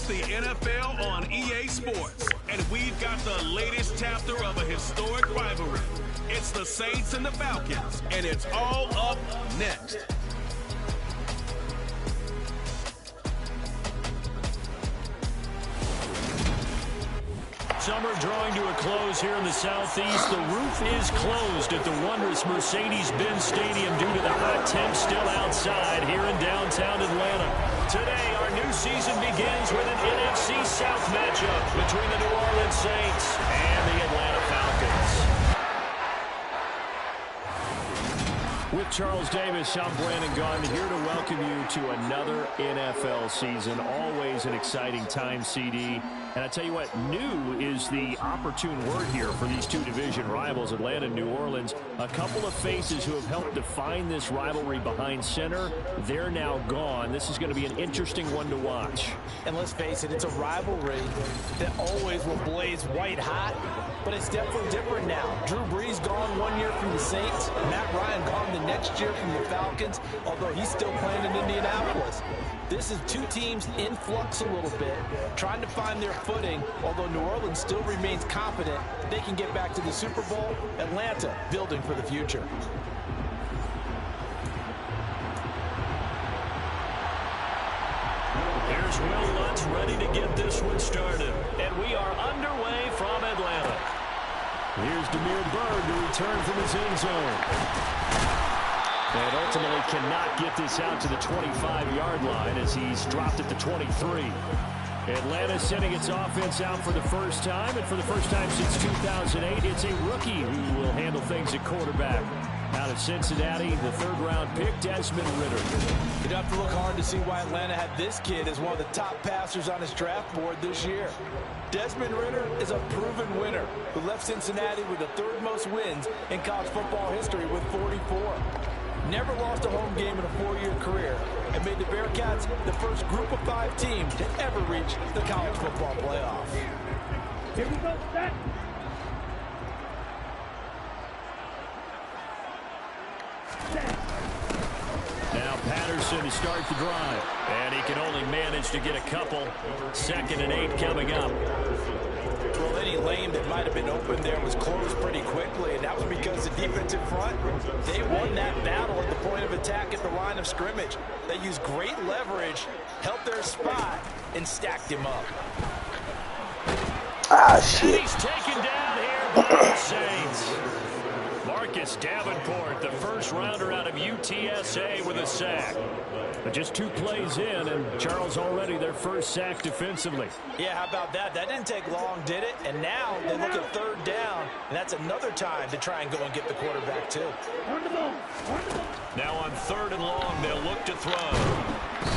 It's the NFL on EA Sports, and we've got the latest chapter of a historic rivalry. It's the Saints and the Falcons, and it's all up next. Summer drawing to a close here in the Southeast. The roof is closed at the wondrous Mercedes-Benz Stadium due to the hot temps still outside here in downtown Atlanta. Today, our new season begins with an NFC South matchup between the New Orleans Saints and the Atlanta Falcons. With Charles Davis, I'm Brandon Gaudin here to welcome you to another NFL season. Always an exciting time, CD. And I tell you what, new is the opportune word here for these two division rivals, Atlanta and New Orleans. A couple of faces who have helped define this rivalry behind center, they're now gone. This is going to be an interesting one to watch. And let's face it, it's a rivalry that always will blaze white hot, but it's definitely different now. Drew Brees gone 1 year from the Saints, Matt Ryan gone the next year from the Falcons, although he's still playing in Indianapolis. This is two teams in flux a little bit, trying to find their footing, although New Orleans still remains confident they can get back to the Super Bowl. Atlanta building for the future. Here's Will Lutz ready to get this one started. And we are underway from Atlanta. Here's Damiere Byrd to return from his end zone. And ultimately cannot get this out to the 25-yard line as he's dropped at the 23. Atlanta sending its offense out for the first time, and for the first time since 2008, it's a rookie who will handle things at quarterback. Out of Cincinnati, the third-round pick, Desmond Ridder. You'd have to look hard to see why Atlanta had this kid as one of the top passers on his draft board this year. Desmond Ridder is a proven winner who left Cincinnati with the third most wins in college football history with 44. Never lost a home game in a 4-year career and made the Bearcats the first group of 5 team to ever reach the college football playoff. Here we go, set. Now Patterson to start the drive. And he can only manage to get a couple. 2nd and 8 coming up. Well, any lane that might have been open there was closed pretty quickly, and that was because the defensive front, they won that battle at the point of attack at the line of scrimmage. They used great leverage, helped their spot, and stacked him up. Ah, shit. And he's taken down here by the Saints. Marcus Davenport, the first rounder out of UTSA with a sack. But just 2 plays in, and Charles already their first sack defensively. Yeah, how about that? That didn't take long, did it? And now they look at 3rd down, and that's another time to try and go and get the quarterback too. Now on 3rd and long, they'll look to throw.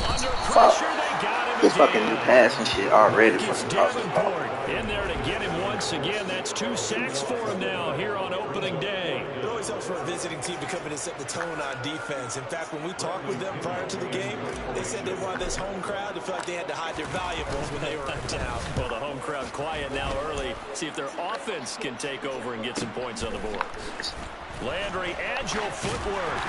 Under pressure, they got him. This fucking new pass and shit already. Marcus Davenport in there to get him once again. That's 2 sacks for him now here on opening day. It always helps for a visiting team to come in and set the tone on defense. In fact, when we talked with them prior to the game, they said they wanted this home crowd to feel like they had to hide their valuables when they were in town. Well, the home crowd quiet now early. See if their offense can take over and get some points on the board. Landry, agile footwork.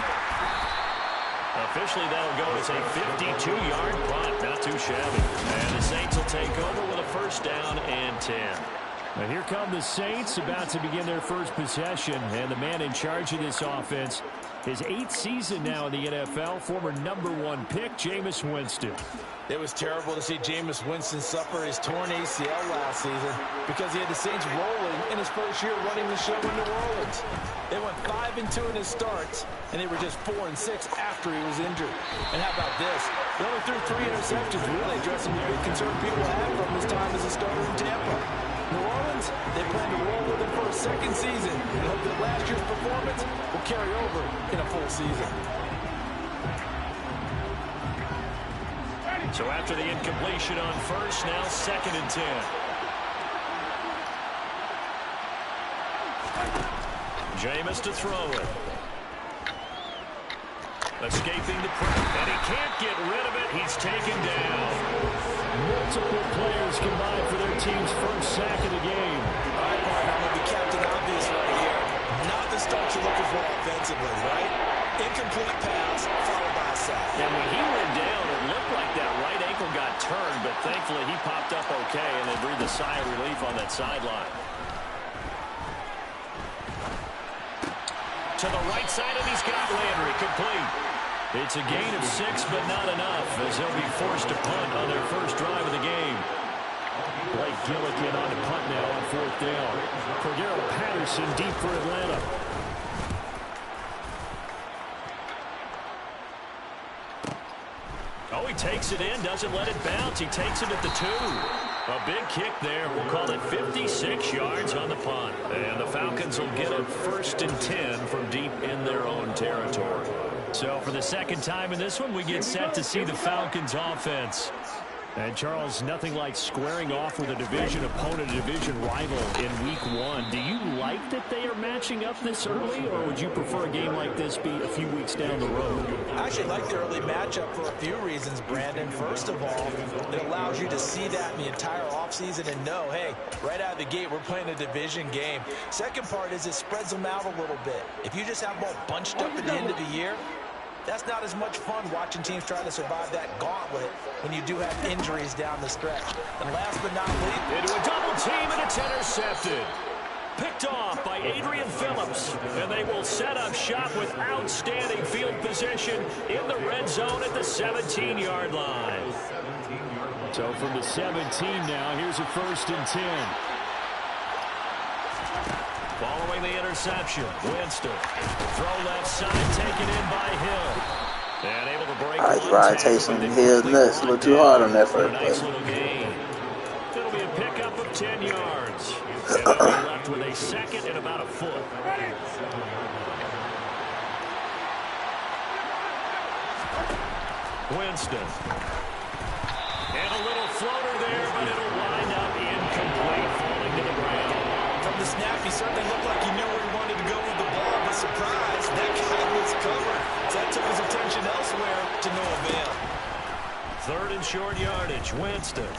Officially, that'll go as a 52-yard punt. Not too shabby. And the Saints will take over with a 1st down and 10. Now here come the Saints about to begin their first possession. And the man in charge of this offense, his 8th season now in the NFL, former #1 pick, Jameis Winston. It was terrible to see Jameis Winston suffer his torn ACL last season because he had the Saints rolling in his first year running the show in New Orleans. They went 5-2 in his starts, and they were just 4-6 after he was injured. And how about this? He only threw 3 interceptions, really addressing the big concern people had from his time as a starter in Tampa. New Orleans, they plan to roll with him for a 2nd season and hope that last year's performance will carry over in a full season. So after the incompletion on 1st, now 2nd and 10. Jameis to throw it. Escaping the pressure, and he can't get rid of it. He's taken down. Multiple players combined for their team's first sack of the game. All right, partner, I'm going to be Captain Obvious right here. Not the start you're looking for offensively, right? Incomplete pass, followed by a sack. And when he went down, it looked like that right ankle one got turned, but thankfully he popped up okay, and they breathed a sigh of relief on that sideline. To the right side, and he's got Landry complete. It's a gain of 6, but not enough, as they'll be forced to punt on their first drive of the game. Blake Gillikin on the punt now on 4th down. Cordero Patterson deep for Atlanta. Oh, he takes it in, doesn't let it bounce. He takes it at the 2. A big kick there. We'll call it 56 yards on the punt. And the Falcons will get it 1st and 10 from deep in their own territory. So for the second time in this one, we get set to see the Falcons offense. And, Charles, nothing like squaring off with a division opponent, a division rival in week 1. Do you like that they are matching up this early, or would you prefer a game like this be a few weeks down the road? I actually like the early matchup for a few reasons, Brandon. First of all, it allows you to see that in the entire offseason and know, hey, right out of the gate, we're playing a division game. Second part is it spreads them out a little bit. If you just have them all bunched up at the end of the year, that's not as much fun watching teams try to survive that gauntlet when you do have injuries down the stretch. And last but not least, into a double team, and it's intercepted. Picked off by Adrian Phillips, and they will set up shop with outstanding field position in the red zone at the 17-yard line. So from the 17 now, here's a 1st and 10. Following the interception, Winston. Throw left side, taken in by Hill. And able to break one Taysom Hill's nuts a little too hard on that first play. Nice little gain. It'll be a pickup of 10 yards. And they'll be left with a 2nd and about a foot. Winston. And a little floater there, but it'll wind up incomplete, falling to the ground. from the snap, he certainly looked like he knew where he wanted to go with the ball, but surprise, that guy was covered. So that took his attention elsewhere to no avail. 3rd and short yardage, Winston.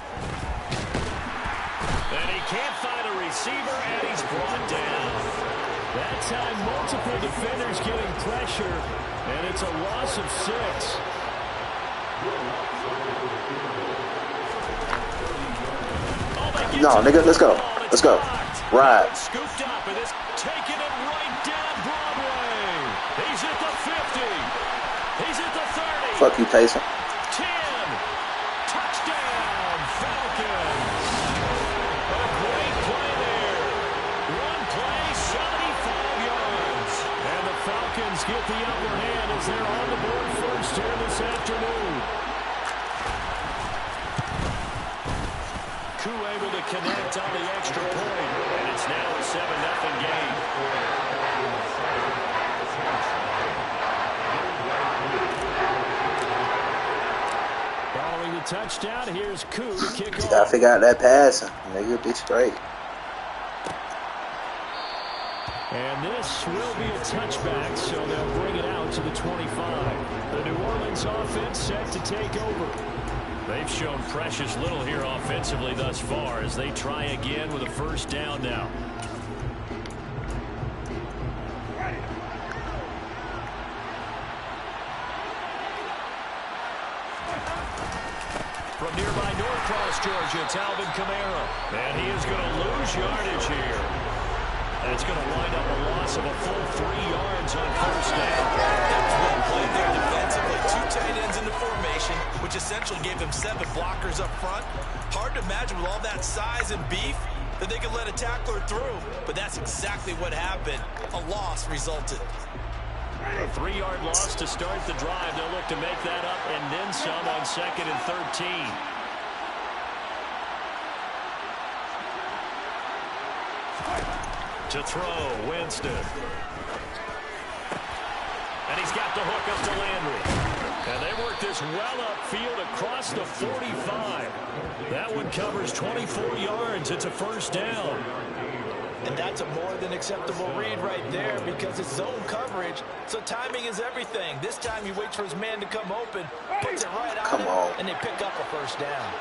And he can't find a receiver, and he's brought down. That time, multiple defenders getting pressure, and it's a loss of 6. No, nigga, let's go. Let's go. Ride. Scooped up, and it's taking it right down Broadway. He's at the 50. He's at the 30. Fuck you, Taysom. 10. Touchdown, Falcons. A great play there. One play, 75 yards. And the Falcons get the upper hand as they're on the board first here this afternoon. Koo able to connect on the extra point, and it's now a 7-0 game. Following the touchdown, here's Koo to kick off. Gotta figure out that passing. Nigga, be straight. And this will be a touchback, so they'll bring it out to the 25. The New Orleans offense set to take over. They've shown precious little here offensively thus far as they try again with a 1st down now. From nearby Norcross, Georgia, it's Alvin Kamara. And he is going to lose yardage here. And it's going to wind up a loss of a full 3 yards on 1st down. That was well played there defensively. 2 tight ends in the formation, which essentially gave them 7 blockers up front. Hard to imagine with all that size and beef that they could let a tackler through. But that's exactly what happened. A loss resulted. A 3-yard loss to start the drive. They'll look to make that up and then some on 2nd and 13. To throw, Winston. And he's got the hook up to Landry. And they work this well upfield across the 45. That one covers 24 yards. It's a 1st down. And that's a more than acceptable read right there because it's zone coverage, so timing is everything. This time he waits for his man to come open, puts it right on him, and they pick up a 1st down.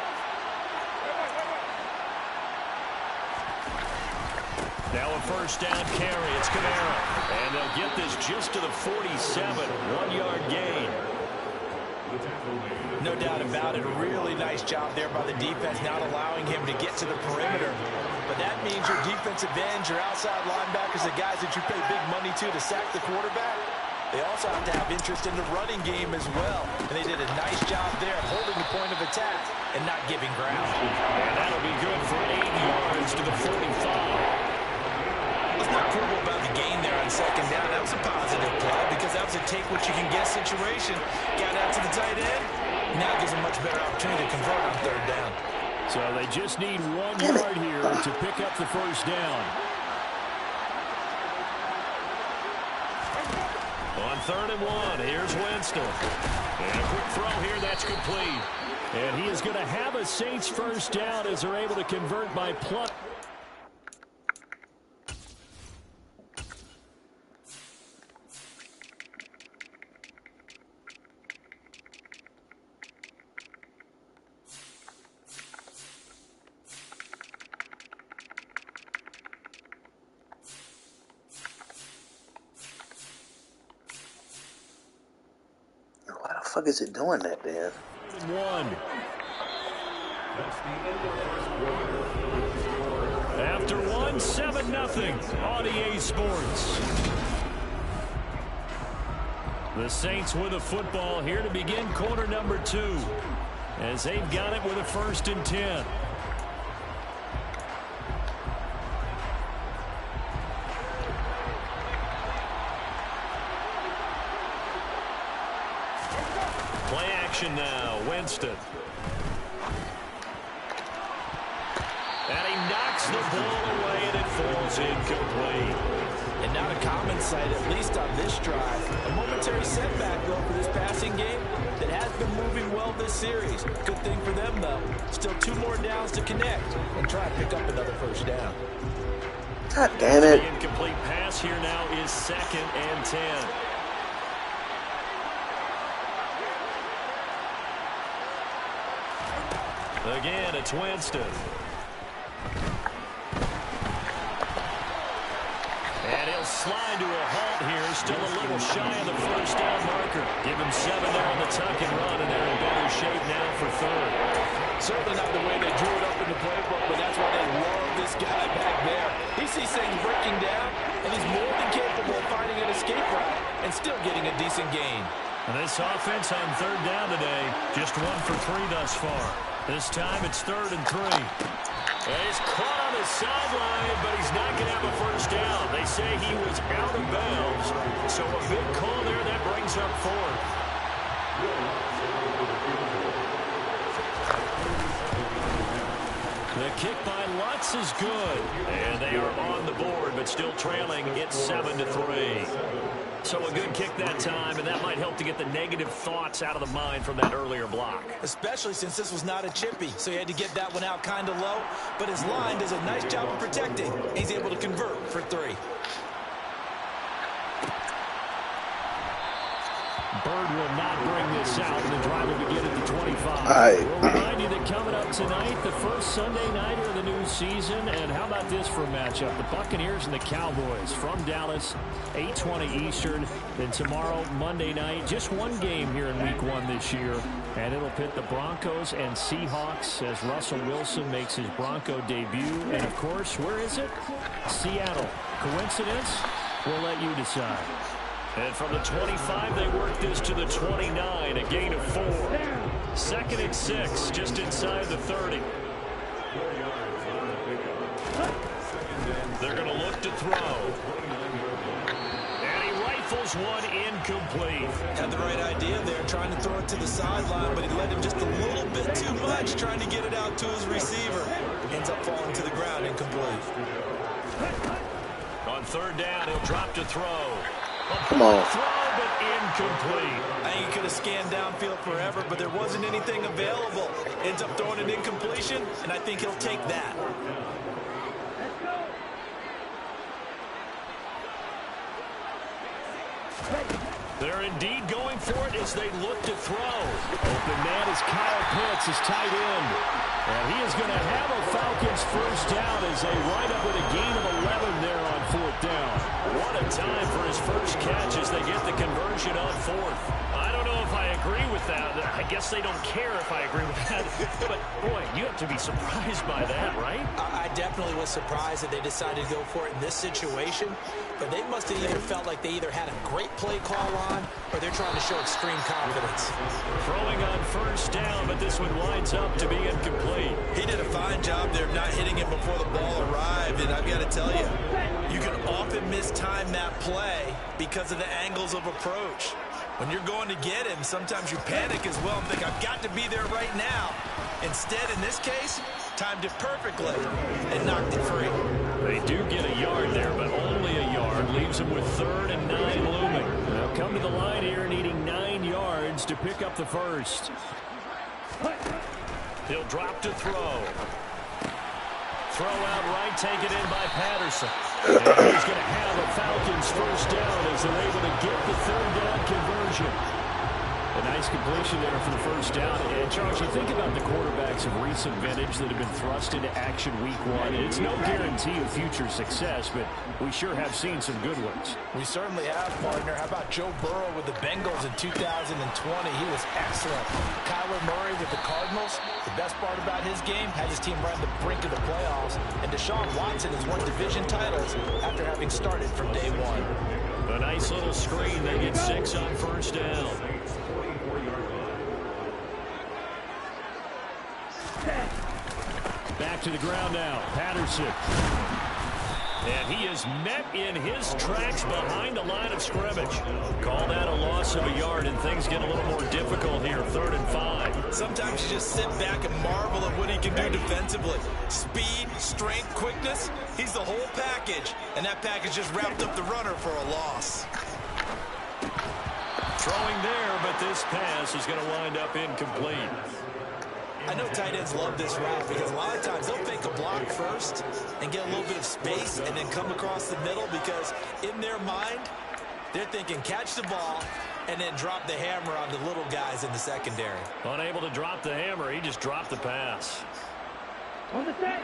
Now a 1st down carry. It's Kamara. And they'll get this just to the 47. 1-yard gain. No doubt about it. A really nice job there by the defense, not allowing him to get to the perimeter. But that means your defensive ends, your outside linebackers, the guys that you pay big money to sack the quarterback, they also have to have interest in the running game as well. And they did a nice job there of holding the point of attack and not giving ground. And that'll be good for 8 yards to the 45. What's not cool about the gain there on second down, that was a positive play because that was a take-what-you-can-get situation. Got out to the tight end. Now gives them much better opportunity to convert on third down. So they just need 1 yard here to pick up the first down. On 3rd and 1, here's Winston. And a quick throw here, that's complete. And he is going to have a Saints first down as they're able to convert by plus. Why the fuck is it doing that, Dan? 1. After 1, 7-0 on EA Sports. The Saints with a football here to begin quarter number 2. As they've got it with a 1st and 10. Play action now, Winston. And he knocks the ball away, and it falls incomplete. And not a common sight, at least on this drive. A momentary setback, though, for this passing game that has been moving well this series. Good thing for them, though. Still 2 more downs to connect and try to pick up another first down. God damn it. The incomplete pass here now is 2nd and 10. Again, it's Winston. And he'll slide to a halt here. Still a little shy of the first down marker. Give him 7 there on the tuck and run, and they're in better shape now for 3rd. Certainly not the way they drew it up in the playbook, but that's why they love this guy back there. He sees things breaking down, and he's more than capable of finding an escape route and still getting a decent gain. And this offense on 3rd down today, just 1 for 3 thus far. This time it's 3rd and 3. And he's caught on the sideline, but he's not going to have a first down. They say he was out of bounds. So a big call there that brings up 4th. The kick by Lutz is good. And they are on the board, but still trailing. It's 7-3. So a good kick that time, and that might help to get the negative thoughts out of the mind from that earlier block. Especially since this was not a chippy, so he had to get that one out kind of low. But his line does a nice job of protecting. He's able to convert for 3. Bird will not bring this out, and the drive will begin at the 25. Right. We'll remind you that coming up tonight, the first Sunday nighter of the new season. And how about this for a matchup? The Buccaneers and the Cowboys from Dallas, 8:20 Eastern. Then tomorrow, Monday night, just 1 game here in Week 1 this year. And it'll pit the Broncos and Seahawks as Russell Wilson makes his Bronco debut. And, of course, where is it? Seattle. Coincidence? We'll let you decide. And from the 25, they work this to the 29, a gain of 4. 2nd and 6, just inside the 30. They're going to look to throw. And he rifles one incomplete. Had the right idea there, trying to throw it to the sideline, but he let him just a little bit too much, trying to get it out to his receiver. Ends up falling to the ground incomplete. On 3rd down, he'll drop to throw. Come on. Throw, but incomplete. I think he could have scanned downfield forever, but there wasn't anything available. Ends up throwing an incompletion, and I think he'll take that. They're indeed going for it as they look to throw. Open man is Kyle Pitts, his tight end. And he is going to have a Falcons first down as they wind up with a gain of 11 there on 4th down. What a time for his first catch as they get the conversion on 4th. I don't know if I agree with that. I guess they don't care if I agree with that. But, boy, you have to be surprised by that, right? I definitely was surprised that they decided to go for it in this situation. But they must have either felt like they either had a great play call on or they're trying to show extreme confidence. Throwing on 1st down, but this one winds up to be incomplete. He did a fine job there of not hitting him before the ball arrived. And I've got to tell you, you can often mistime that play because of the angles of approach. When you're going to get him, sometimes you panic as well and think, I've got to be there right now. Instead, in this case, timed it perfectly and knocked it free. They do get a yard there, but only a yard. Leaves them with 3rd and 9 looming. They'll come to the line here needing 9 yards to pick up the first. He'll drop to throw. Throw out right, take it in by Patterson. And he's going to have a Falcons 1st down as they're able to get the 3rd down conversion. A nice completion there for the 1st down. And, Charles, you think about the quarterbacks of recent vintage that have been thrust into action week 1. And it's no guarantee of future success, but we sure have seen some good ones. We certainly have, partner. How about Joe Burrow with the Bengals in 2020? He was excellent. Kyler Murray with the Cardinals. The best part about his game, had his team right on the brink of the playoffs. And Deshaun Watson has won division titles after having started from day 1. A nice little screen. They get 6 on 1st down. Back to the ground now. Patterson. And he is met in his tracks behind the line of scrimmage. Call that a loss of a yard, and things get a little more difficult here. 3rd and 5. Sometimes you just sit back and marvel at what he can do defensively. Speed, strength, quickness. He's the whole package. And that package just wrapped up the runner for a loss. Throwing there, but this pass is going to wind up incomplete. I know tight ends love this route because a lot of times they'll fake a block first and get a little bit of space and then come across the middle because in their mind, they're thinking catch the ball and then drop the hammer on the little guys in the secondary. Unable to drop the hammer, he just dropped the pass. On the set.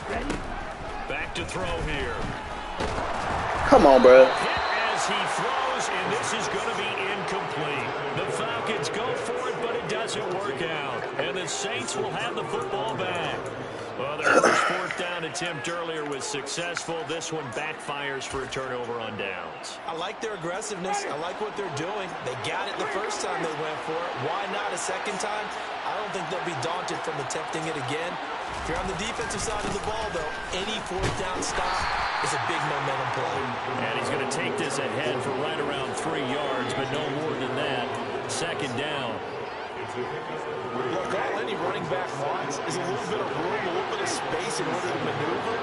Ready? Back to throw here. Come on, bro. As he throws, and this is going to be incomplete. The Falcons go for it, but it doesn't work out. And the Saints will have the football back. Well, their first 4th down attempt earlier was successful. This one backfires for a turnover on downs. I like their aggressiveness. I like what they're doing. They got it the first time they went for it. Why not a second time? I don't think they'll be daunted from attempting it again. If you're on the defensive side of the ball, though, any 4th down stop is a big momentum play. And he's going to take this ahead for right around 3 yards, but no more than that. 2nd down. Look, all any running back wants is a little bit of room, a little bit of space in order to maneuver.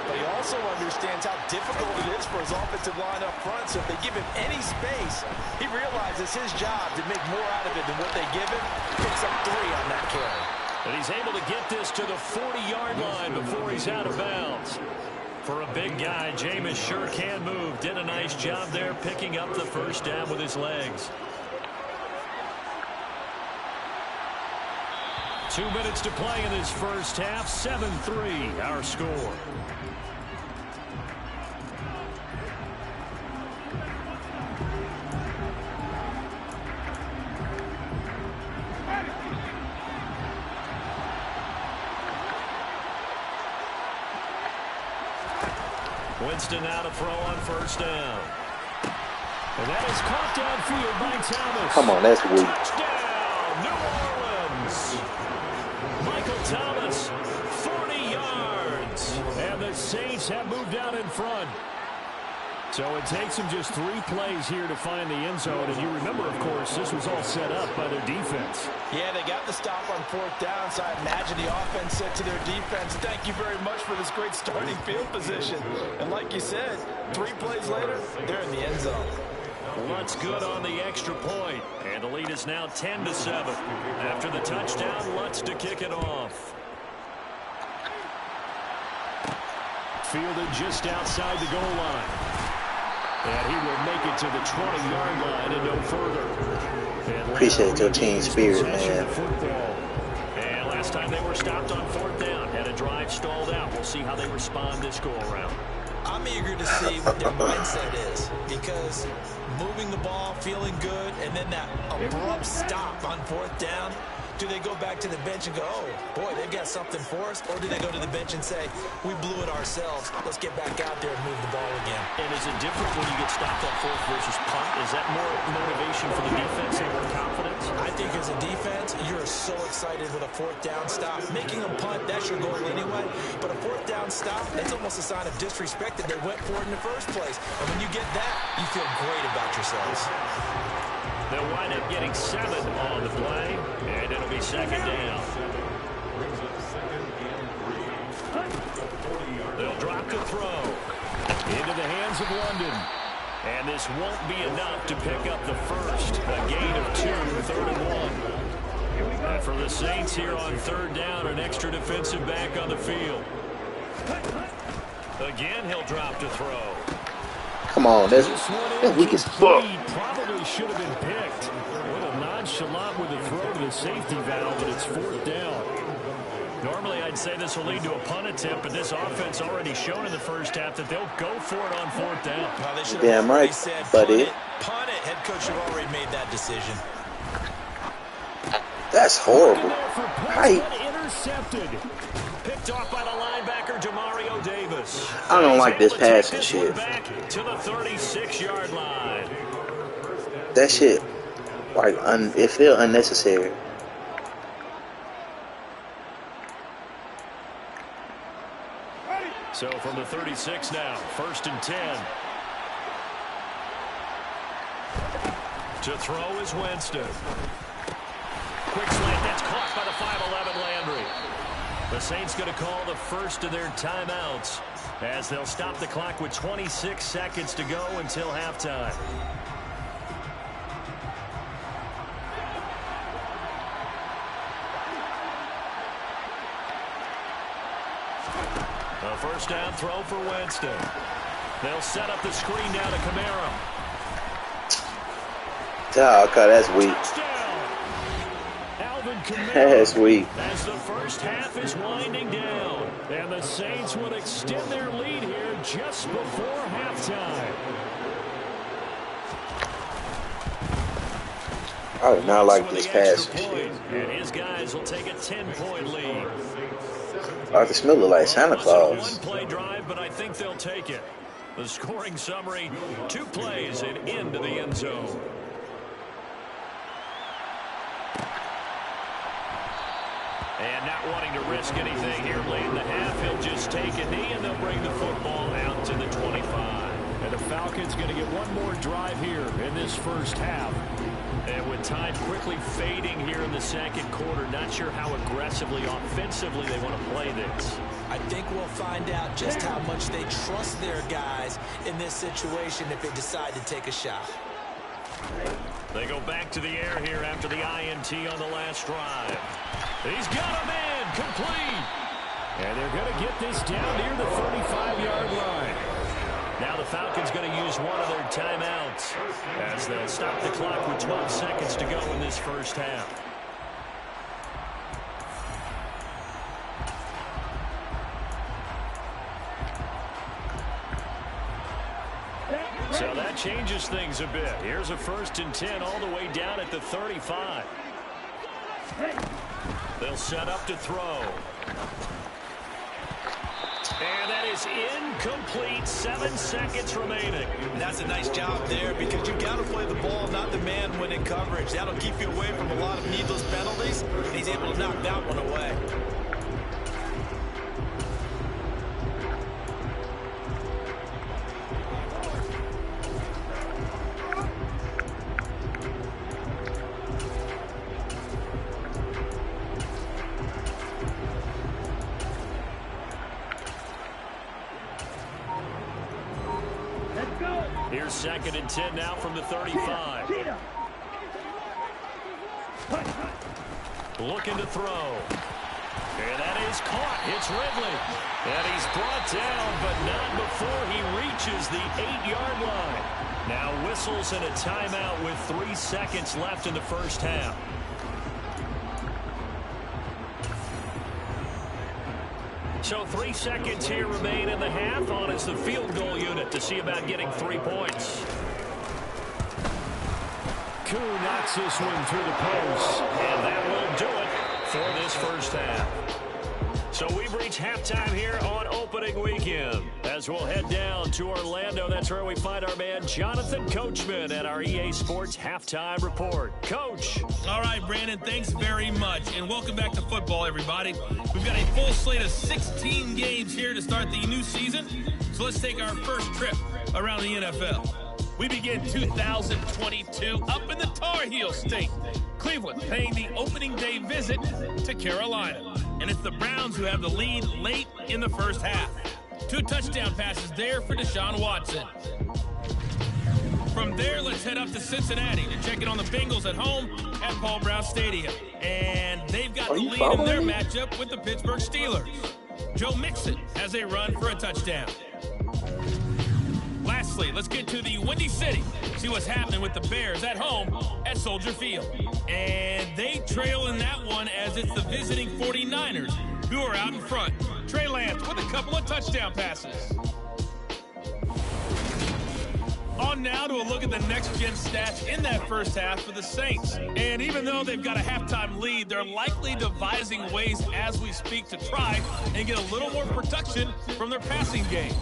But he also understands how difficult it is for his offensive line up front. So if they give him any space, he realizes his job to make more out of it than what they give him. Picks up 3 on that carry. And he's able to get this to the 40-yard line before he's out of bounds. For a big guy, Jameis sure can move. Did a nice job there picking up the 1st down with his legs. 2 minutes to play in this first half. 7-3, our score. Winston now to throw on 1st down. And that is caught downfield by Thomas. Come on, that's weak. Touchdown, New Orleans. Michael Thomas, 40 yards. And the Saints have moved out in front. So it takes them just 3 plays here to find the end zone. And you remember, of course, this was all set up by their defense. Yeah, they got the stop on 4th down, so I imagine the offense said to their defense, thank you very much for this great starting field position. And like you said, 3 plays later, they're in the end zone. Lutz good on the extra point. And the lead is now 10-7. After the touchdown, Lutz to kick it off. Fielded just outside the goal line. And he will make it to the 20-yard line and no further. Appreciate your team spirit, man. And last time they were stopped on 4th down. And a drive stalled out. We'll see how they respond this go-around. I'm eager to see what their mindset is, because moving the ball, feeling good, and then that abrupt stop on 4th down, do they go back to the bench and go, oh, boy, they've got something for us? Or do they go to the bench and say, we blew it ourselves, let's get back out there and move the ball again? And is it different when you get stopped on 4th versus punt? Is that more motivation for the defense and more confidence? I think as a defense, you're so excited with a 4th down stop. Making a punt, that's your goal anyway. But a 4th down stop, that's almost a sign of disrespect that they went for it in the first place. And when you get that, you feel great about yourselves. They'll wind up getting 7 on the play, and it'll be 2nd down. They'll drop to throw. Into the hands of London. And this won't be enough to pick up the first. A gain of 2, 3rd and 1. And for the Saints here on 3rd down, an extra defensive back on the field. Again, he'll drop to throw. Come on, that's weak as fuck. Probably should have been picked. What a nonchalant with a throw to the safety valve, but it's 4th down. Normally, I'd say this will lead to a punt attempt, but this offense already shown in the first half that they'll go for it on 4th down. Well, they should have Damn right, said, buddy. Punt it. Head coach have already made that decision. That's horrible. Right. Intercepted. Picked off by the linebacker, Demario Davis. I don't like this passing shit. Back to the 36-yard line. That shit, like, it feel unnecessary. So from the 36 now, 1st and 10. To throw is Winston. Quick slant, that's caught by the 5'11" Landry. The Saints going to call the first of their timeouts as they'll stop the clock with 26 seconds to go until halftime. A 1st down throw for Winston. They'll set up the screen down to Kamara. Oh, God, that's weak. That's weak. As the first half is winding down, and the Saints would extend their lead here just before halftime. I do not like this pass. And his guys will take a 10-point lead. Arthur Smith look like Santa Claus. One-play drive, but I think they'll take it. The scoring summary: 2 plays and into the end zone. And not wanting to risk anything here late in the half, he'll just take a knee, and they'll bring the football out to the 25. And the Falcons going to get one more drive here in this first half. And with time quickly fading here in the 2nd quarter, not sure how aggressively, offensively they want to play this. I think we'll find out just how much they trust their guys in this situation if they decide to take a shot. They go back to the air here after the INT on the last drive. He's got him in, complete. And they're going to get this down near the 35-yard line. Now the Falcons going to use one of their timeouts as they'll stop the clock with 12 seconds to go in this first half. So that changes things a bit. Here's a 1st and 10 all the way down at the 35. They'll set up to throw. And that is incomplete. 7 seconds remaining. That's a nice job there, because you've got to play the ball, not the man when in coverage. That'll keep you away from a lot of needless penalties, and he's able to knock that one away. Here's 2nd and 10 now from the 35. Looking to throw. And that is caught. It's Ridley. And he's brought down, but not before he reaches the 8-yard line. Now whistles and a timeout with 3 seconds left in the first half. So 3 seconds here remain in the half. On it's the field goal unit to see about getting 3 points. Koo knocks this one through the post, and that will do it for this first half. So we've reached halftime here on opening weekend. As we'll head down to Orlando, that's where we find our man Jonathan Coachman at our EA Sports Halftime Report. Coach. All right, Brandon, thanks very much. And welcome back to football, everybody. We've got a full slate of 16 games here to start the new season. So let's take our first trip around the NFL. We begin 2022 up in the Tar Heel State. Cleveland paying the opening day visit to Carolina. And it's the Browns who have the lead late in the first half. 2 touchdown passes there for Deshaun Watson. From there, let's head up to Cincinnati to check in on the Bengals at home at Paul Brown Stadium. And they've got the lead in their matchup with the Pittsburgh Steelers. Joe Mixon has a run for a touchdown. Lastly, let's get to the Windy City. See what's happening with the Bears at home at Soldier Field. And they trail in that one as it's the visiting 49ers who are out in front. Trey Lance with a couple of touchdown passes. On now to a look at the next-gen stats in that first half for the Saints. And even though they've got a halftime lead, they're likely devising ways as we speak to try and get a little more production from their passing game.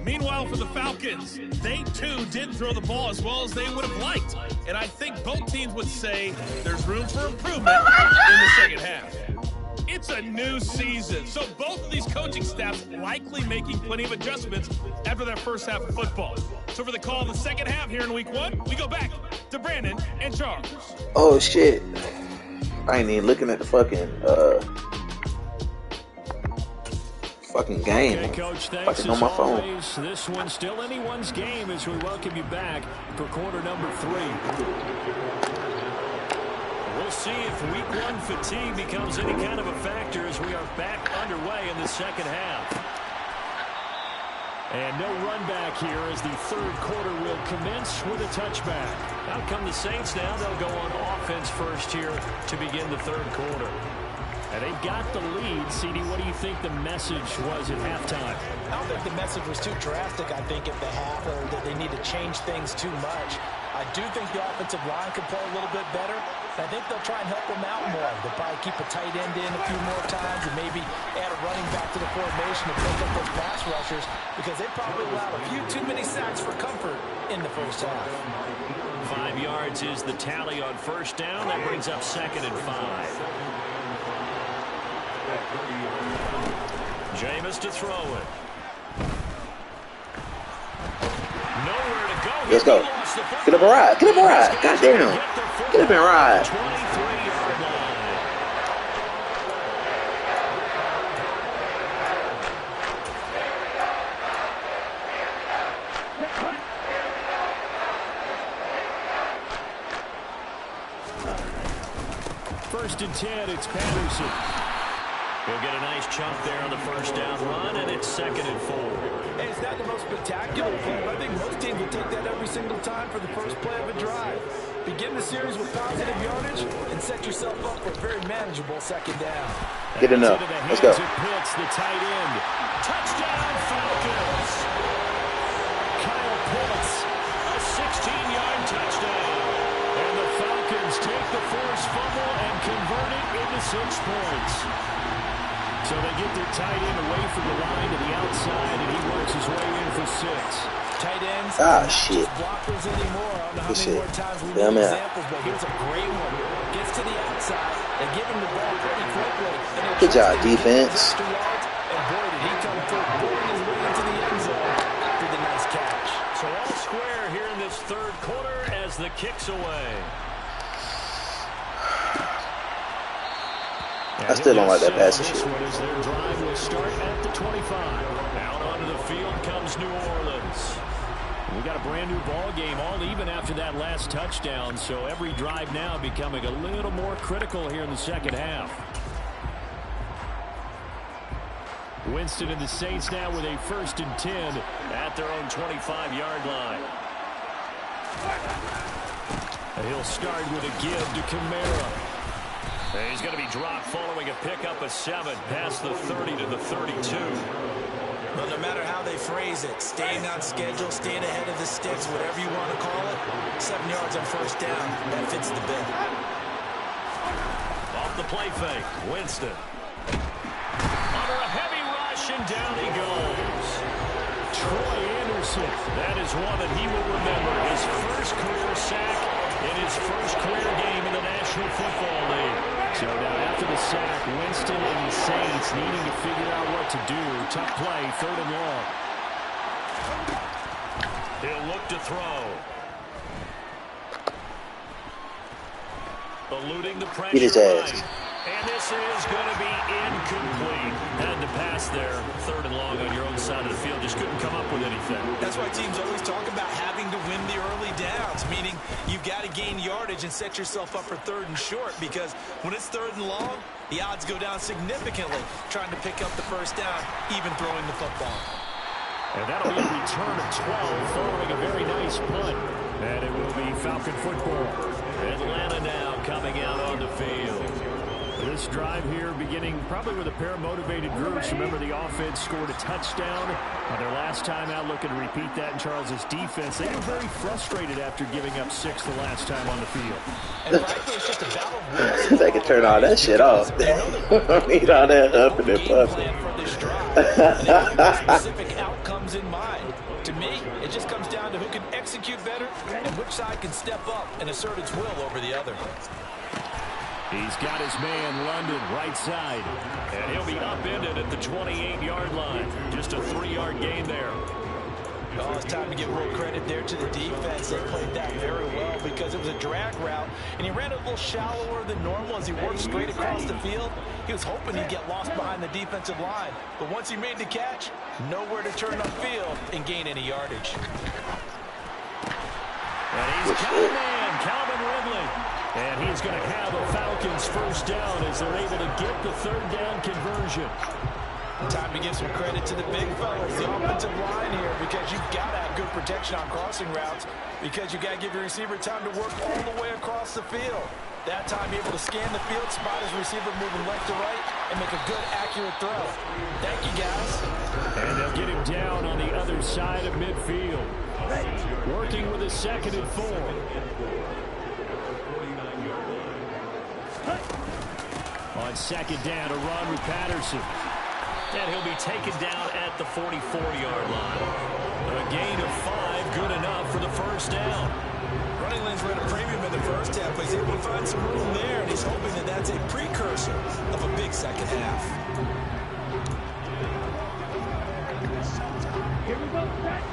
Meanwhile, for the Falcons, they too didn't throw the ball as well as they would have liked. And I think both teams would say there's room for improvement in the second half. It's a new season, so both of these coaching staffs likely making plenty of adjustments after their first half of football. So for the call of the second half here in week 1, we go back to Brandon and Charles. Oh, shit. I ain't even looking at the fucking game. Okay, Coach, thanks on my phone. Always. This one's still anyone's game as we welcome you back for quarter number 3. We'll see if week 1 fatigue becomes any kind of a factor as we are back underway in the second half. And no run back here as the third quarter will commence with a touchback. Out come the Saints now. They'll go on offense first here to begin the third quarter. And they've got the lead. CD, what do you think the message was at halftime? I don't think the message was too drastic, I think, at the half, or that they need to change things too much. I do think the offensive line can play a little bit better. I think they'll try and help them out more. They'll probably keep a tight end in a few more times and maybe add a running back to the formation to pick up those pass rushers because they probably allowed a few too many sacks for comfort in the first half. 5 yards is the tally on first down. That brings up 2nd and 5. Jameis to throw it. Nowhere to go. Let's go. Get up and ride. Get up and ride. God damn. Get up and ride. 23-yard line. First and 10, it's Patterson. He'll get a nice chunk there on the first down run, and it's 2nd and 4. Hey, it's not the most spectacular play, but I think most teams will take that every single time for the first play of a drive. Begin the series with positive yardage and set yourself up for a very manageable second down. Get enough. Let's go. Pitts, the tight end. Touchdown, Falcons. Kyle Pitts, a 16-yard touchdown. And the Falcons take the forced fumble and convert it into 6 points. So they get their tight end away from the line to the outside, and he works his way in for 6. Tight ends, shit. blockers anymore. I don't know how many more times we Damn need it. examples, but here's a great one. Gets to the outside, they give him the ball pretty quickly. Good job, defense. And boy, did he come through, boarding his way into the end zone after the nice catch. So all square here in this third quarter as the kick's away. I still don't like that passing shit. This one as their drive will start at the 25. Out onto the field comes New Orleans. We got a brand new ball game, all even after that last touchdown. So every drive now becoming a little more critical here in the second half. Winston and the Saints now with a 1st and 10 at their own 25-yard line. And he'll start with a give to Kamara. And he's going to be dropped following a pickup of 7 past the 30 to the 32. Well, no matter how they phrase it, staying on schedule, staying ahead of the sticks, whatever you want to call it, 7 yards on first down, that fits the bill. Off the play fake, Winston. Under a heavy rush, and down he goes. Troy Anderson, that is one that he will remember. His first career sack in his first career game in the National Football League. So now after the sack, Winston and the Saints needing to figure out what to do. Tough play, 3rd and long. He'll look to throw. Eluding the pressure. Get his ass. Right. And this is going to be incomplete. Had to pass there. 3rd and long on your own side of the field. Just couldn't come up with anything. That's why teams always talk about having to win the early downs, meaning you've got to gain yardage and set yourself up for 3rd and short, because when it's 3rd and long, the odds go down significantly trying to pick up the first down, even throwing the football. And that'll be a return of 12 following a very nice punt. And it will be Falcon football. Atlanta now coming out on the field. This drive here beginning probably with a pair of motivated groups. Remember, the offense scored a touchdown on their last time out. Looking to repeat that in Charles's defense. They were very frustrated after giving up 6 the last time on the field. And frankly, it's just a battle of They can turn all that shit off. Need all that up and then puffing. Specific outcomes in mind. To me, it just comes down to who can execute better and which side can step up and assert its will over the other. He's got his man, London, right side. And he'll be upended at the 28-yard line. Just a 3-yard gain there. Oh, it's time to give real credit there to the defense. They played that very well because it was a drag route, and he ran a little shallower than normal as he worked straight across the field. He was hoping he'd get lost behind the defensive line, but once he made the catch, nowhere to turn upfield and gain any yardage. And he's got a man, Calvin Ridley. And he's going to have a Falcons first down as they're able to get the 3rd down conversion. Time to give some credit to the big fellas, the offensive line here, because you've got to have good protection on crossing routes, because you've got to give your receiver time to work all the way across the field. That time, able to scan the field, spot his receiver moving left to right, and make a good, accurate throw. Thank you, guys. And they'll get him down on the other side of midfield. Working with a 2nd and 4. On 2nd down, a run with Patterson. And he'll be taken down at the 44-yard line. A gain of 5, good enough for the first down. Running lanes were at a premium in the first half, but he's able to find some room there, and he's hoping that that's a precursor of a big second half. Here we go, set.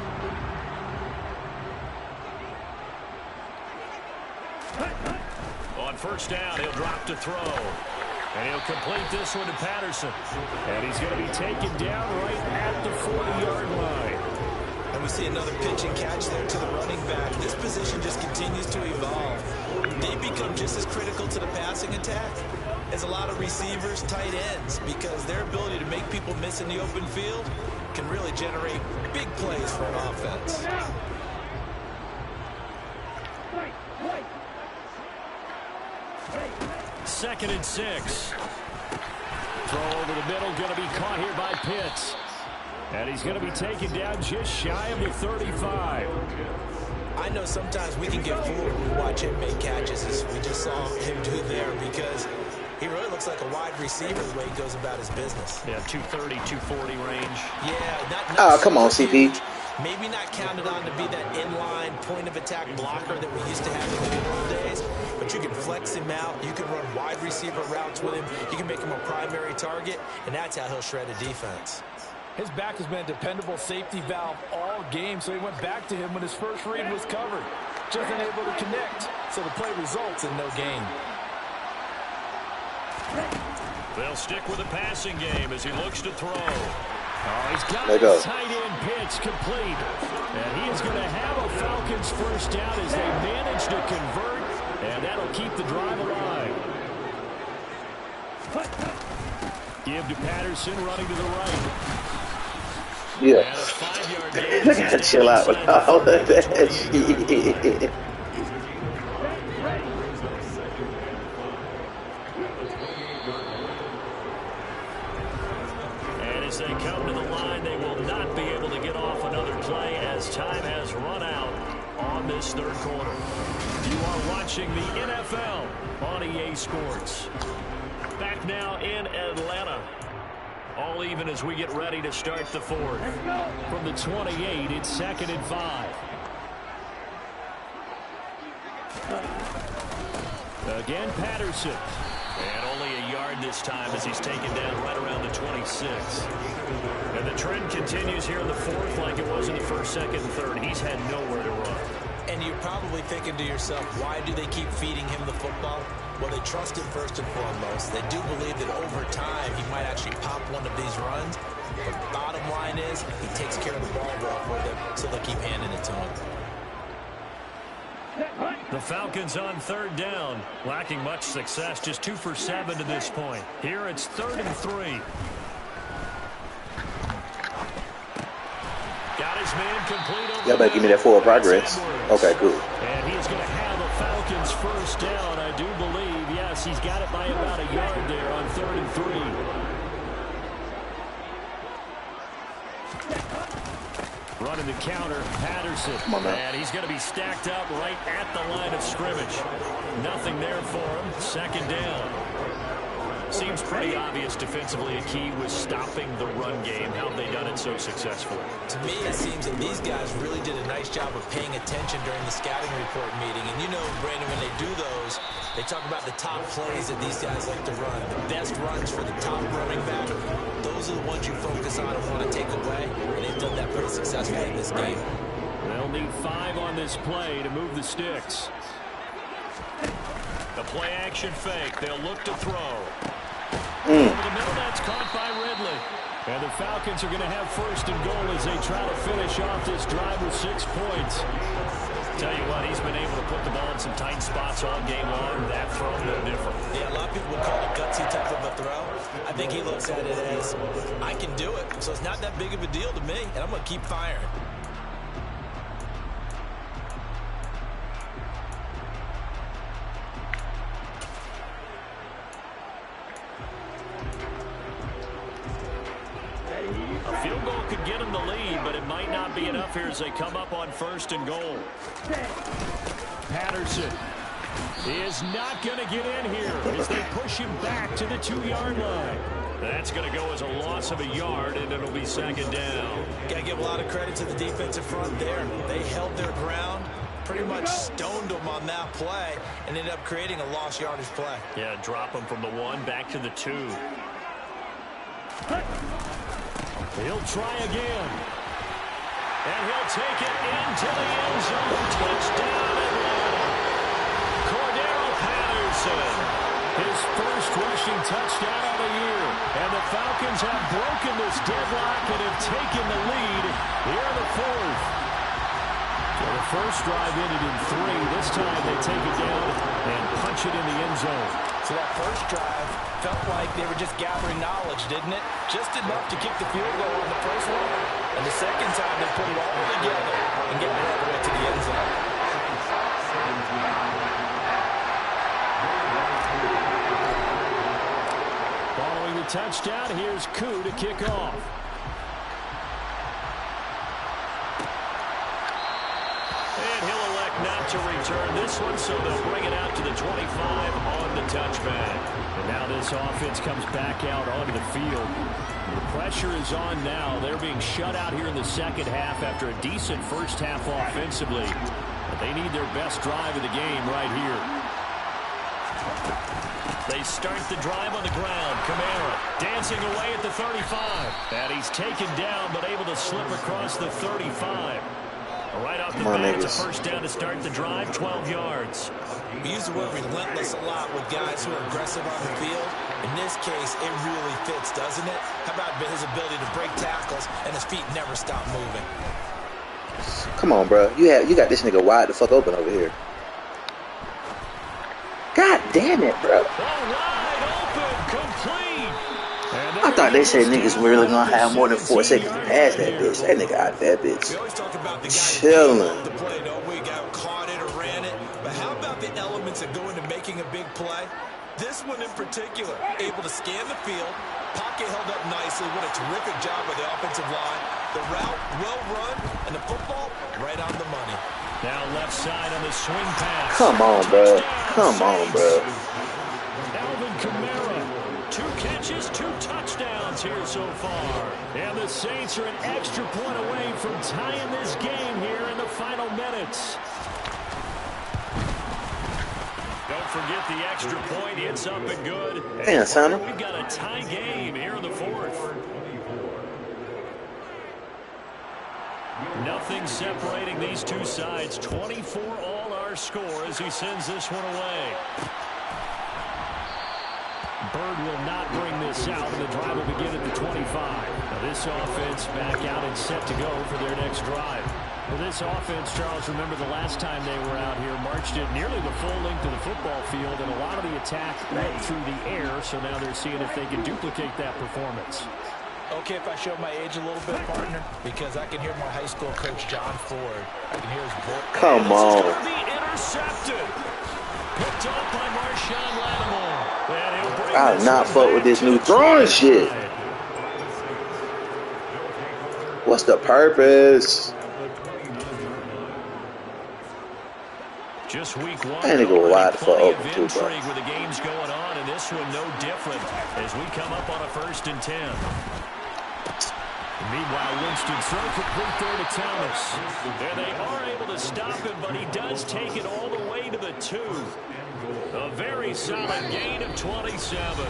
On first down, he'll drop to throw. And he'll complete this one to Patterson. And he's going to be taken down right at the 40-yard line. And we see another pitch and catch there to the running back. This position just continues to evolve. They become just as critical to the passing attack as a lot of receivers, tight ends, because their ability to make people miss in the open field can really generate big plays for an offense. Second and 6. Throw over the middle, going to be caught here by Pitts. And he's going to be taken down just shy of the 35. I know sometimes we can get fooled when we watch him make catches, as we just saw him do there, because he really looks like a wide receiver the way he goes about his business. Yeah, 230, 240 range. Yeah. Oh, come on, CP. Maybe not counted on to be that inline point-of-attack blocker that we used to have in the good old days, but you can flex him out. You can run wide receiver routes with him. You can make him a primary target, and that's how he'll shred a defense. His back has been a dependable safety valve all game, so he went back to him when his first read was covered. Just unable to connect, so the play results in no gain. They'll stick with the passing game as he looks to throw. Oh, he's got a tight end pitch complete. And he is going to have a Falcons first down as they manage to convert, and that'll keep the drive alive. Give to Patterson, running to the right. Yeah. And a 5-yard gain. I gotta chill out with all of that shit. come to the line. They will not be able to get off another play as time has run out on this third quarter. You are watching the NFL on EA Sports. Back now in Atlanta. All even as we get ready to start the fourth. From the 28, it's 2nd and 5. Again, Patterson. And only a yard this time as he's taken down right around the 26. And the trend continues here in the fourth like it was in the first, second, and third. He's had nowhere to run. And you're probably thinking to yourself, why do they keep feeding him the football? Well, they trust him first and foremost. They do believe that over time he might actually pop one of these runs. But bottom line is he takes care of the ball well for them, so they'll keep handing it to him. The Falcons on 3rd down, lacking much success, just 2 for 7 to this point. Here it's 3rd and 3. Got his man complete over. Y'all better give me that forward progress. Okay, cool. And he's going to have the Falcons first down, I do believe. Yes, he's got it by about a yard there on 3rd and 3. Running the counter, Patterson. Come on, man. And he's going to be stacked up right at the line of scrimmage. Nothing there for him. 2nd down. Seems pretty obvious defensively a key was stopping the run game. How have they done it so successfully? To me, it seems that these guys really did a nice job of paying attention during the scouting report meeting. And you know, Brandon, when they do those, they talk about the top plays that these guys like to run. The best runs for the top running back. Those are the ones you focus on and want to take away. And they've done that pretty successfully in this game. They'll need 5 on this play to move the sticks. The play action fake. They'll look to throw. Over the middle, that's caught by Ridley. And the Falcons are going to have 1st and goal as they try to finish off this drive with 6 points. Tell you what, he's been able to put the ball in some tight spots all game long. That throw, no different. Yeah, a lot of people would call it a gutsy type of a throw. I think he looks at it as, I can do it, so it's not that big of a deal to me, and I'm going to keep firing. A field goal could get him the lead, but it might not be enough here as they come up on 1st and goal. Patterson is not going to get in here as they push him back to the 2-yard line. That's going to go as a loss of a yard, and it'll be 2nd down. Got to give a lot of credit to the defensive front there. They held their ground, pretty much stoned them on that play, and ended up creating a lost yardage play. Yeah, drop him from the 1 back to the 2. He'll try again. And he'll take it into the end zone. Touchdown, Atlanta. Cordero Patterson. His first rushing touchdown of the year. And the Falcons have broken this deadlock and have taken the lead here in the 4th. So the first drive ended in 3. This time they take it down and punch it in the end zone. So that first drive felt like they were just gathering knowledge, didn't it? Just enough to kick the field goal on the first one. And the second time they put it all together and get it all the way to the end zone. Following the touchdown, here's Koo to kick off. And he'll elect not to return this one, so they'll bring it out to the 25 on the touchback. And now this offense comes back out onto the field. The pressure is on now. They're being shut out here in the second half after a decent first half offensively. But they need their best drive of the game right here. They start the drive on the ground. Kamara dancing away at the 35. And he's taken down but able to slip across the 35. Right off the bat, it's a first down to start the drive, 12 yards. We use the word relentless a lot with guys who are aggressive on the field. In this case, it really fits, doesn't it? How about his ability to break tackles and his feet never stop moving? Come on, bro. You got this nigga wide the fuck open over here. God damn it, bro. Wide open, complete. I thought they said niggas were really gonna have more than 4 seconds to pass that bitch. That nigga out that bitch. We always talk about the guy chilling. The play, don't we? Got caught it or ran it. But how about the elements that go into making a big play? This one in particular, able to scan the field, pocket held up nicely. What a terrific job by the offensive line. The route, well run, and the football right on the money. Now left side on the swing pass. Come on, bro. Come on, bro. Alvin Kamara, 2 catches, 2 touchdowns here so far. And the Saints are an extra point away from tying this game here in the final minutes. Don't forget the extra point. It's up and good. Damn, son. We've got a tie game here in the 4th. Nothing separating these two sides. 24 all our score as he sends this one away. Bird will not bring this out, and the drive will begin at the 25. Now this offense back out and set to go for their next drive. Well, this offense, Charles, remember the last time they were out here, marched it nearly the full length of the football field, and a lot of the attack went through the air, so now they're seeing if they can duplicate that performance. Okay, if I show my age a little bit, partner, because I can hear my high school coach, John Ford. I can hear his voice. Come on. Be intercepted. Picked up by Marshawn Lattimore. I'll not fuck with this new throwing shit. What's the purpose? Just week 1. I ain't gonna go wide for open too, bro. With the games going on, and this one no different as we come up on a 1st and 10. Meanwhile, Winston throw complete there to Thomas. And they are able to stop him, but he does take it all the way to the 2. A very solid gain of 27.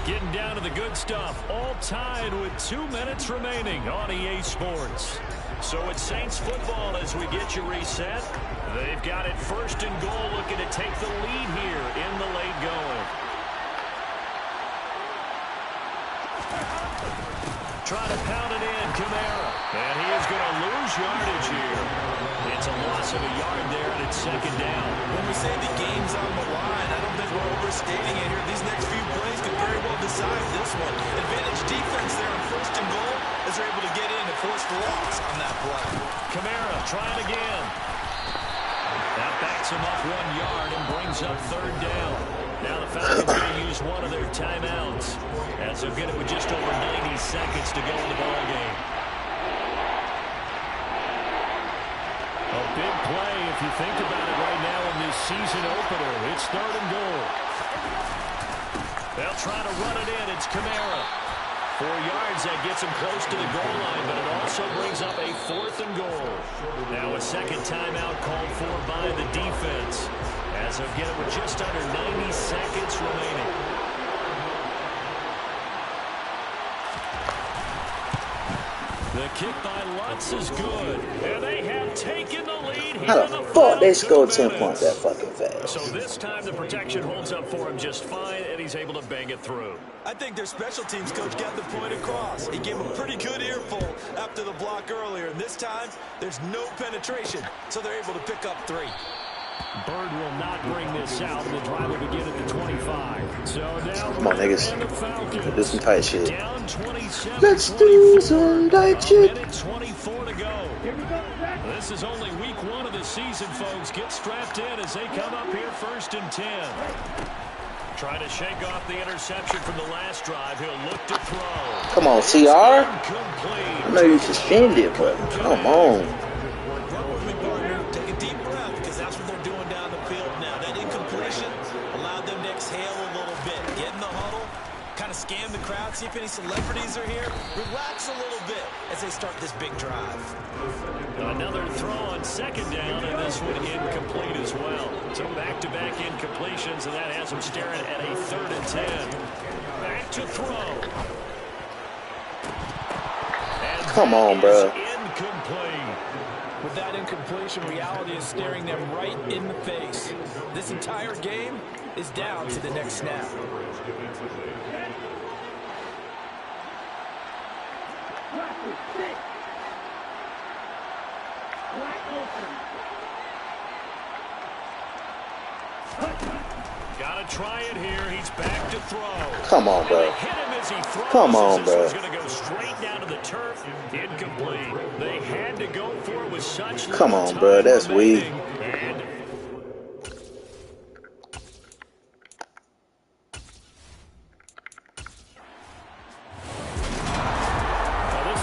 Getting down to the good stuff. All tied with 2 minutes remaining on EA Sports. So it's Saints football as we get you reset. They've got it 1st and goal, looking to take the lead here in the late going. Try to pound it in, Kamara. And he is going to lose yardage here. It's a loss of a yard there, and it's 2nd down. When we say the game's on the line, I don't think we're overstating it here. These next few plays could very well decide this one. Advantage defense there on 1st and goal as they're able to get in and force the loss on that play. Kamara trying again. That backs him up 1 yard and brings up 3rd down. Now the Falcons going to use one of their timeouts as they'll get it with just over 90 seconds to go in the ball game. A big play if you think about it right now in this season opener. It's 3rd and goal. They'll try to run it in. It's Kamara. 4 yards, that gets him close to the goal line, but it also brings up a 4th and goal. Now a 2nd timeout called for by the defense as they'll get it with just under 90 seconds remaining. The kick by Lutz is good, and they have taken the lead here. How the fuck they scored 10 points that fucking fast? So this time the protection holds up for him just fine, and he's able to bang it through. I think their special teams coach got the point across. He gave him a pretty good earful after the block earlier, and this time there's no penetration, so they're able to pick up 3. Bird will not bring this out, and the drive will begin at the 25. So now Come on, niggas. Let's do some tight shit. Down 27. Let's do some tight shit. Minute 24 to go. This is only week 1 of the season, folks. Get strapped in as they come up here 1st and 10. Trying to shake off the interception from the last drive. He'll look to throw. Come on, CR. I know you suspended, but come on. Run with me, partner. Take a deep breath, because that's what they're doing down the field now. That incompletion allowed them to exhale a little bit. Get in the huddle, kind of scan the crowd, see if any celebrities are here. Relax a little bit as they start this big drive. Another throw on 2nd down, and this one incomplete as well. So back-to-back incompletions, and that has them staring at a 3rd and 10. Back to throw. And Come on, bro. Incomplete. With that incompletion, reality is staring them right in the face. This entire game is down to the next snap. Gotta try it here. He's back to throw. Come on, bro. They hit him as he throws. Come on, This bro. one's going to go straight down to the turf. Incomplete. They had to go for it with such Come little on, bro. time That's weak. remaining. And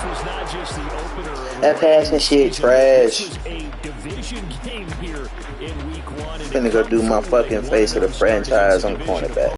was not just the opener of That passing shit trash. This was a division game here in week 1. Finna go do my fucking face of the franchise on cornerback.